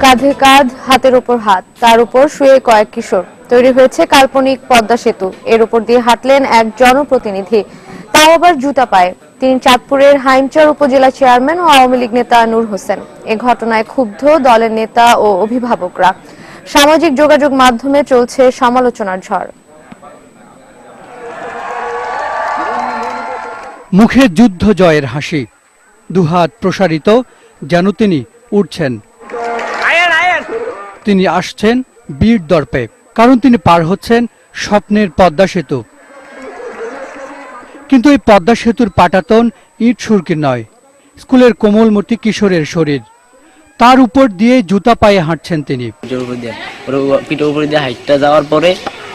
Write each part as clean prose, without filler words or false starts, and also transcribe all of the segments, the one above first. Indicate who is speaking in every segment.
Speaker 1: কাঁধে কাঁধ, হাতের উপর হাত, তার উপর শুয়ে কয়েক কিশোর। তৈরি হয়েছে কাল্পনিক পদ্মা সেতু। এর উপর দিয়ে হাঁটলেন এক জনপ্রতিনিধি, তাও আবার জুতা পায়ে। তিনি চাঁদপুরের হাইমচর উপজেলা চেয়ারম্যান ও আওয়ামী লীগ নেতা নূর হোসেন। এ ঘটনায় ক্ষুব্ধ দলের নেতা ও অভিভাবকরা। সামাজিক যোগাযোগ মাধ্যমে চলছে সমালোচনার ঝড়।
Speaker 2: মুখে যুদ্ধ জয়ের হাসি, দুহাত প্রসারিত, যেন তিনি উঠছেন, তিনি আসছেন বীর দর্পে, কারণ তিনি পার হচ্ছেন স্বপ্নের পদ্মা সেতু। কিন্তু এই পদ্মা সেতুর পাটাতন ইট সুরকির নয়, স্কুলের কোমলমতি কিশোরের শরীর। তার উপর দিয়ে জুতা পায়ে হাঁটছেন তিনি।
Speaker 3: পিঠের উপর দিয়ে হাইটটা যাওয়ার পরে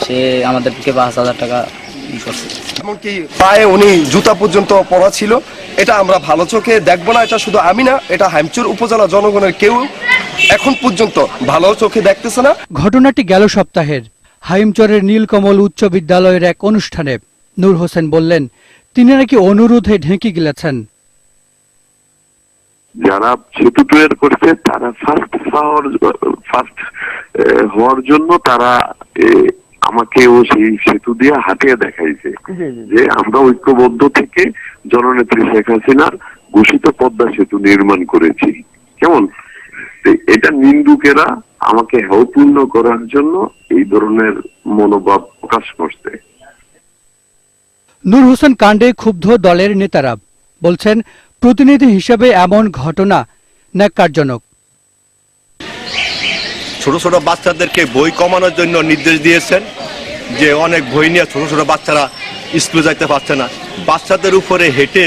Speaker 3: সে আমাদেরকে 5,000 টাকা করছে।
Speaker 4: এমনকি পায়ে উনি জুতা পর্যন্ত পরা ছিল। এটা আমরা ভালো চোখে দেখবো না। এটা শুধু আমি না, এটা হাইমচর উপজেলা জনগণের কেউ এখন পর্যন্ত ভালো চোখে দেখতেছে না।
Speaker 2: ঘটনাটি গেল সপ্তাহের হাইমচরের নীলকমল উচ্চ বিদ্যালয়ের এক অনুষ্ঠানে। নূর হোসেন বললেন, তিনি নাকি অনুরোধে ঢেঁকি গিলেছেন।
Speaker 5: যারা সেতু তৈরি করছে তারা ফার্স্ট হওয়ার জন্য তারা আমাকেও সেই সেতু দিয়ে হাঁটিয়ে দেখাইছে যে আমরা ঐক্যবদ্ধ থেকে জননেত্রী শেখ হাসিনার ঘোষিত পদ্মা সেতু নির্মাণ করেছি। কেমন এটা নিন্দুকেরা আমাকে হেয়পূর্ণ করার জন্য এই ধরনের মনোভাব প্রকাশ করছে।
Speaker 2: নূর হোসেন কাণ্ডে ক্ষুব্ধ দলের নেতারা বলছেন, প্রতিনিধি হিসেবে এমন ঘটনা ন্যাক্কারজনক।
Speaker 6: ছোট ছোট বাচ্চাদেরকে বই কমানোর জন্য নির্দেশ দিয়েছেন যে অনেক বই নিয়ে ছোট ছোট বাচ্চারা স্কুলে যাইতে পারছে না। বাচ্চাদের উপরে হেঁটে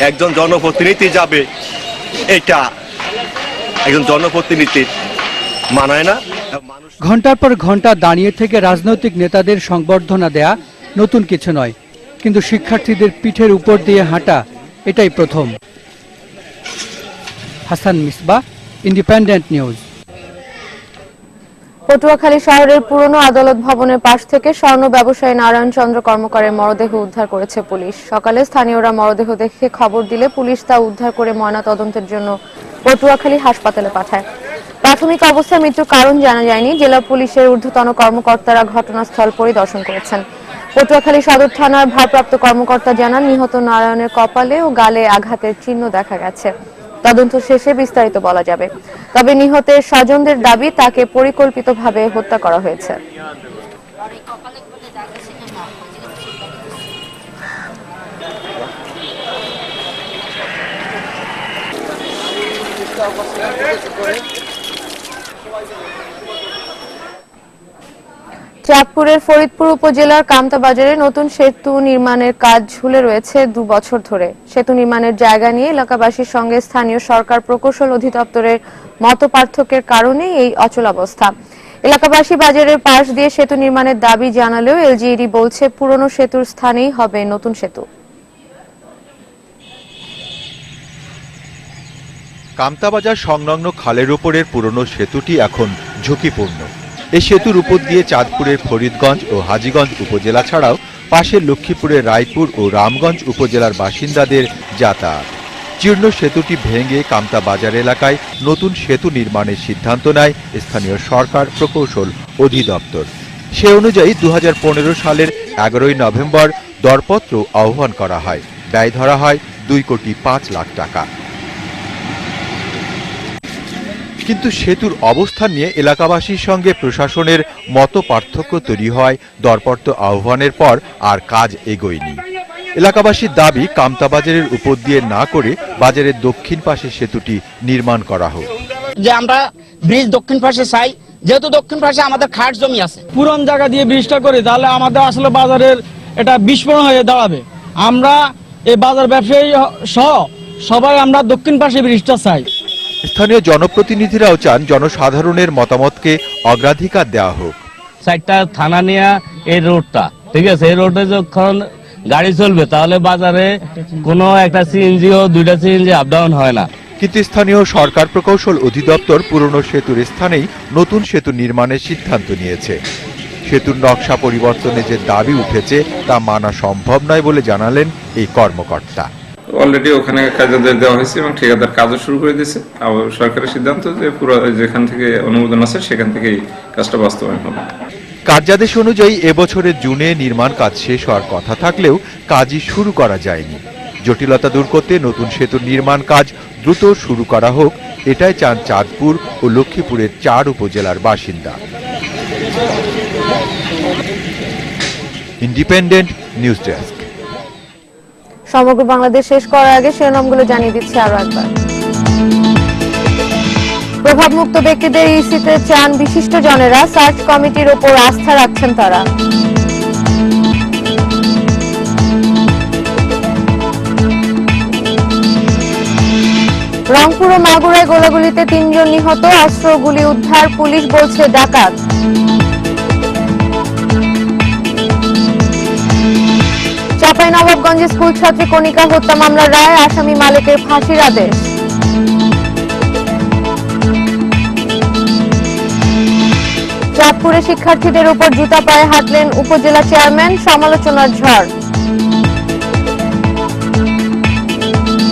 Speaker 6: একজন জনপ্রতিনিধি যাবে, এটা একজন জনপ্রতিনিধির মানায় না।
Speaker 2: ঘন্টার পর ঘন্টা দাঁড়িয়ে থেকে রাজনৈতিক নেতাদের সংবর্ধনা দেয়া নতুন কিছু নয়, কিন্তু শিক্ষার্থীদের পিঠের উপর দিয়ে হাঁটা এটাই প্রথম। Hasan Misbah, independent news.
Speaker 1: পটুয়াখালী শহরের পুরনো আদালত ভবনের পাশ থেকে স্বর্ণ ব্যবসায়ী নারায়ণ চন্দ্র কর্মকারের মরদেহ উদ্ধার করেছে পুলিশ। সকালে স্থানীয়রা মরদেহ দেখে খবর দিলে পুলিশ তা উদ্ধার করে ময়নাতদন্তের জন্য পটুয়াখালী হাসপাতালে পাঠায়। প্রাথমিক অবস্থায় মৃত্যুর কারণ জানা যায়নি। জেলা পুলিশের ঊর্ধ্বতন কর্মকর্তারা ঘটনাস্থল পরিদর্শন করেছেন। পটুয়াখালী সদর থানার ভারপ্রাপ্ত কর্মকর্তা জানান, নিহত নারায়ণের কপালে ও গালে আঘাতের চিহ্ন দেখা গেছে। তদন্ত শেষে বিস্তারিত বলা যাবে। তবে নিহতের স্বজনদের দাবি তাকে পরিকল্পিতভাবে হত্যা করা হয়েছে। চাঁদপুরের ফরিদপুর উপজেলার কামতা বাজারে নতুন সেতু নির্মাণের কাজ ঝুলে রয়েছে 2 বছর ধরে। সেতু নির্মাণের জায়গা নিয়ে এলাকাবাসীর সঙ্গে স্থানীয় সরকার প্রকৌশল অধিদপ্তরের মতপার্থক্যের কারণে এই অচলাবস্থা। এলাকাবাসী বাজারের পাশ দিয়ে সেতু নির্মাণের দাবি জানালেও এলজিইডি বলছে পুরনো সেতুর স্থানেই হবে নতুন সেতু।
Speaker 7: কামতা বাজার সংলগ্ন খালের উপরের পুরনো সেতুটি এখন ঝুঁকিপূর্ণ। এই সেতুর উপর দিয়ে চাঁদপুরের ফরিদগঞ্জ ও হাজীগঞ্জ উপজেলা ছাড়াও পাশের লক্ষ্মীপুরের রায়পুর ও রামগঞ্জ উপজেলার বাসিন্দাদের যাতায়াত। জীর্ণ সেতুটি ভেঙে কামতা বাজার এলাকায় নতুন সেতু নির্মাণের সিদ্ধান্ত নেয় স্থানীয় সরকার প্রকৌশল অধিদপ্তর। সে অনুযায়ী 2015 সালের 11 নভেম্বর দরপত্র আহ্বান করা হয়। ব্যয় ধরা হয় 2,05 লাখ টাকা। কিন্তু সেতুর অবস্থান নিয়ে এলাকাবাসীর সঙ্গে প্রশাসনের মতপার্থক্য তৈরি হয় দরপত্র আহ্বানের পর আর কাজ এগোয়নি। এলাকাবাসীর দাবি, কামতা বাজারের উপর দিয়ে না করে বাজারের দক্ষিণ পাশে সেতুটি নির্মাণ করা হোক।
Speaker 8: যে আমরা ব্রিজ দক্ষিণ পাশে চাই, যেহেতু দক্ষিণ পাশে আমাদের খাট জমি আছে।
Speaker 9: পুরান জায়গা দিয়ে ব্রিজটা করে তাহলে আমাদের আসলে বাজারের এটা বিস্ফোরণ হয়ে দাঁড়াবে। আমরা এই বাজার ব্যবসায়ী সহ সবাই আমরা দক্ষিণ পাশে ব্রিজটা চাই।
Speaker 7: স্থানীয় জনপ্রতিনিধিরাও চান জনসাধারণের মতামতকে অগ্রাধিকার দেওয়া হোক।
Speaker 10: 4টা থানা নিয়ে এই রোডটা, ঠিক আছে, এই রোডে যখন গাড়ি চলবে তাহলে বাজারে কোনো একটা সিএনজি ও 2টা সিএনজি আপ ডাউন হয় না।
Speaker 7: কিন্তু স্থানীয় সরকার প্রকৌশল অধিদপ্তর পুরনো সেতুর স্থানেই নতুন সেতু নির্মাণের সিদ্ধান্ত নিয়েছে। সেতুর নকশা পরিবর্তনে যে দাবি উঠেছে তা মানা সম্ভব নয় বলে জানালেন এই কর্মকর্তা।
Speaker 11: অলরেডি ওখানে কাজের দেওয়া হয়েছে এবং ঠিকাদার কাজও শুরু করে দিয়েছে। আর সরকারের সিদ্ধান্ত যে পুরো যেখান থেকে অনুমোদন আছে সেখান থেকেই কাজটা বাস্তবায়ন হবে।
Speaker 7: কার্যাদেশ অনুযায়ী এবছরের জুনে নির্মাণ কাজ শেষ হওয়ার কথা থাকলেও কাজই শুরু করা যায়নি। জটিলতা দূর করতে নতুন সেতুর নির্মাণ কাজ দ্রুত শুরু করা হোক, এটাই চান চাঁদপুর ও লক্ষ্মীপুরের 4 উপজেলার বাসিন্দা। Independent news desk.
Speaker 1: সমগ্র বাংলাদেশ শেষ করার আগে শিরোনামগুলো জানিয়ে দিচ্ছি আরো একবার। প্রভাবমুক্ত ব্যক্তিদের ইসিতে চান বিশিষ্ট জনেরা, সার্চ কমিটির ওপর আস্থা রাখছেন তারা। রংপুর ও মাগুরায় গোলাগুলিতে 3 জন নিহত, অস্ত্র গুলি উদ্ধার, পুলিশ বলছে ডাকাত। চাঁপাইনবাবগঞ্জে স্কুল ছাত্রী কণিকা হত্যা মামলার রায়, আসামি মালেকের ফাঁসির আদেশ। চাঁদপুরে শিক্ষার্থীদের উপর জুতা পায়ে হাঁটলেন উপজেলা চেয়ারম্যান, সমালোচনার ঝড়।